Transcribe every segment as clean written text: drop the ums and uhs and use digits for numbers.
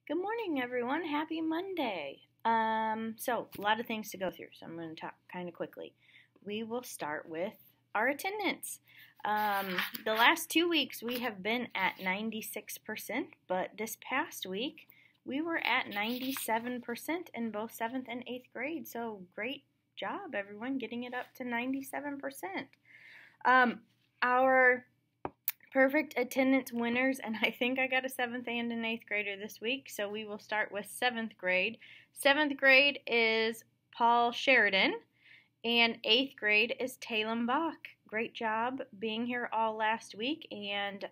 Good morning, everyone. Happy Monday. So a lot of things to go through, so I'm going to talk kind of quickly. We will start with our attendance. The last 2 weeks we have been at 96%, but this past week we were at 97% in both 7th and 8th grade. So great job, everyone, getting it up to 97%. Our perfect attendance winners, and I think I got a 7th and an 8th grader this week, so we will start with 7th grade. 7th grade is Paul Sheridan, and 8th grade is Talem Bach. Great job being here all last week, and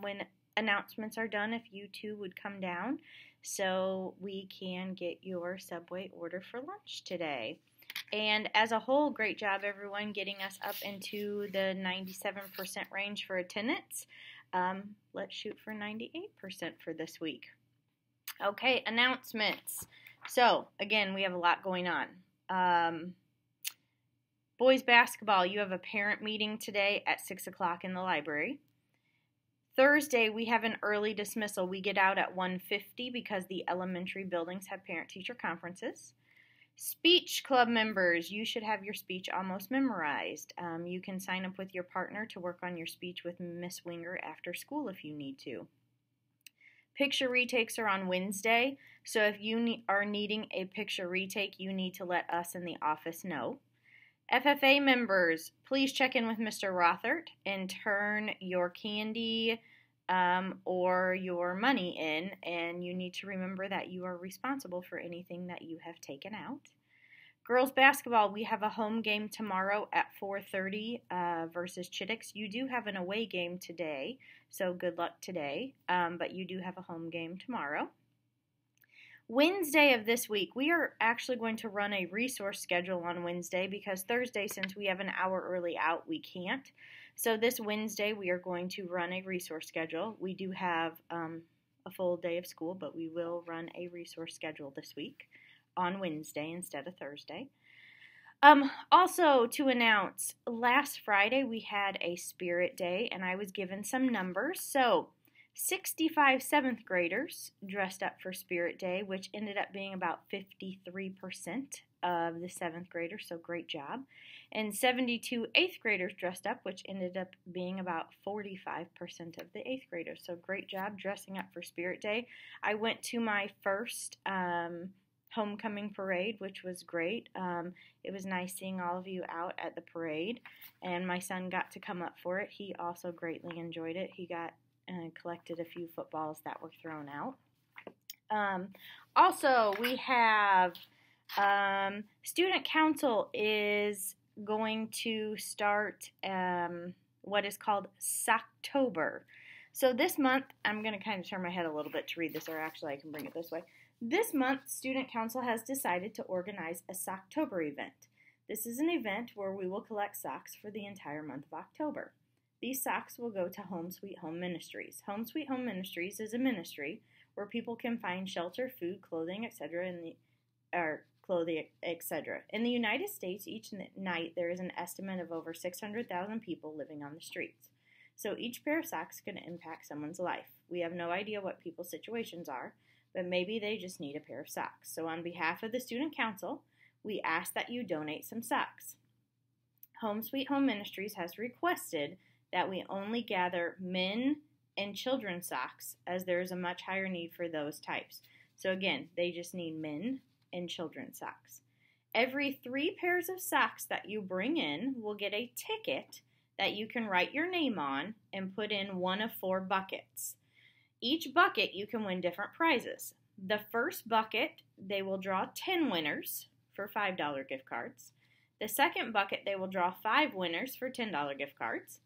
when announcements are done, if you two would come down so we can get your Subway order for lunch today. And as a whole, great job, everyone, getting us up into the 97% range for attendance. Let's shoot for 98% for this week. Okay, announcements. So, again, we have a lot going on. Boys basketball, you have a parent meeting today at 6 o'clock in the library. Thursday, we have an early dismissal. We get out at 1:50 because the elementary buildings have parent-teacher conferences. Speech club members, you should have your speech almost memorized. You can sign up with your partner to work on your speech with Miss Winger after school if you need to. Picture retakes are on Wednesday, so if you are needing a picture retake, you need to let us in the office know. FFA members, please check in with Mr. Rothert and turn your candy or your money in, and you need to remember that you are responsible for anything that you have taken out. Girls basketball, we have a home game tomorrow at 4:30 versus Chittix. You do have an away game today, so good luck today, but you do have a home game tomorrow. Wednesday of this week, we are actually going to run a resource schedule on Wednesday because Thursday, since we have an hour early out, we can't. So this Wednesday, we are going to run a resource schedule. We do have a full day of school, but we will run a resource schedule this week on Wednesday instead of Thursday. Also to announce, last Friday we had a Spirit Day, and I was given some numbers. So 65 7th graders dressed up for Spirit Day, which ended up being about 53% of the 7th graders, so great job. And 72 8th graders dressed up, which ended up being about 45% of the 8th graders. So great job dressing up for Spirit Day. I went to my first homecoming parade, which was great. It was nice seeing all of you out at the parade, and my son got to come up for it. He also greatly enjoyed it. He got collected a few footballs that were thrown out. Also, we have Student Council is going to start what is called Socktober. So this month, I'm going to kind of turn my head a little bit to read this, or actually I can bring it this way. This month, Student Council has decided to organize a Socktober event. This is an event where we will collect socks for the entire month of October. These socks will go to Home Sweet Home Ministries. Home Sweet Home Ministries is a ministry where people can find shelter, food, clothing, etc. In the United States, each night there is an estimate of over 600,000 people living on the streets. So each pair of socks can impact someone's life. We have no idea what people's situations are, but maybe they just need a pair of socks. So on behalf of the Student Council, we ask that you donate some socks. Home Sweet Home Ministries has requested that we only gather men and children's socks, as there is a much higher need for those types. So again, they just need men and children's socks. Every 3 pairs of socks that you bring in will get a ticket that you can write your name on and put in one of 4 buckets. Each bucket you can win different prizes. The first bucket, they will draw 10 winners for $5 gift cards. The second bucket, they will draw 5 winners for $10 gift cards.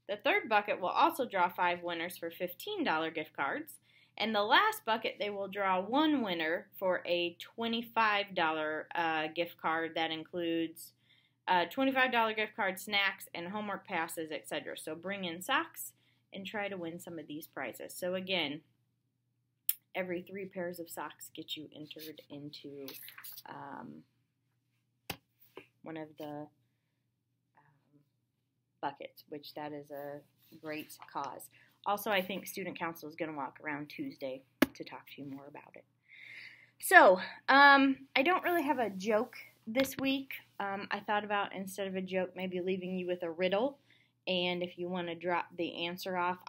The third bucket will also draw 5 winners for $15 gift cards. And the last bucket, they will draw 1 winner for a $25 gift card that includes $25 gift card, snacks, and homework passes, etc. So bring in socks and try to win some of these prizes. So again, every 3 pairs of socks get you entered into one of the buckets, which that is a great cause. Also, I think Student Council is going to walk around Tuesday to talk to you more about it. So, I don't really have a joke this week. I thought about, instead of a joke, maybe leaving you with a riddle. And if you want to drop the answer off,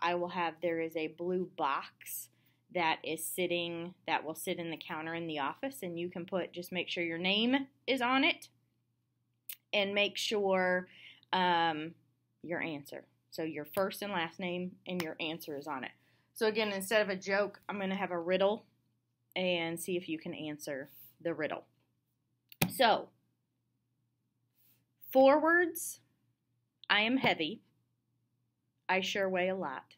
there is a blue box that will sit in the counter in the office, and you can just make sure your name is on it, and make sure your answer. So your first and last name and your answer is on it. So again, instead of a joke, I'm going to have a riddle and see if you can answer the riddle. So, forwards, I am heavy. I sure weigh a lot.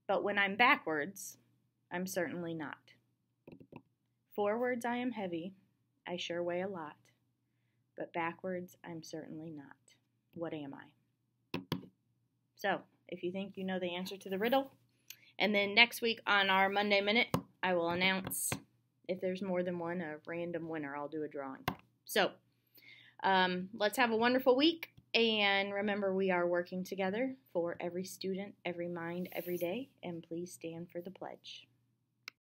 But when I'm backwards, I'm certainly not. Forwards, I am heavy. I sure weigh a lot. But backwards, I'm certainly not. What am I? So, if you think you know the answer to the riddle, and then next week on our Monday Minute, I will announce, if there's more than one, a random winner. I'll do a drawing. So, let's have a wonderful week. And remember, we are working together for every student, every mind, every day. And please stand for the pledge.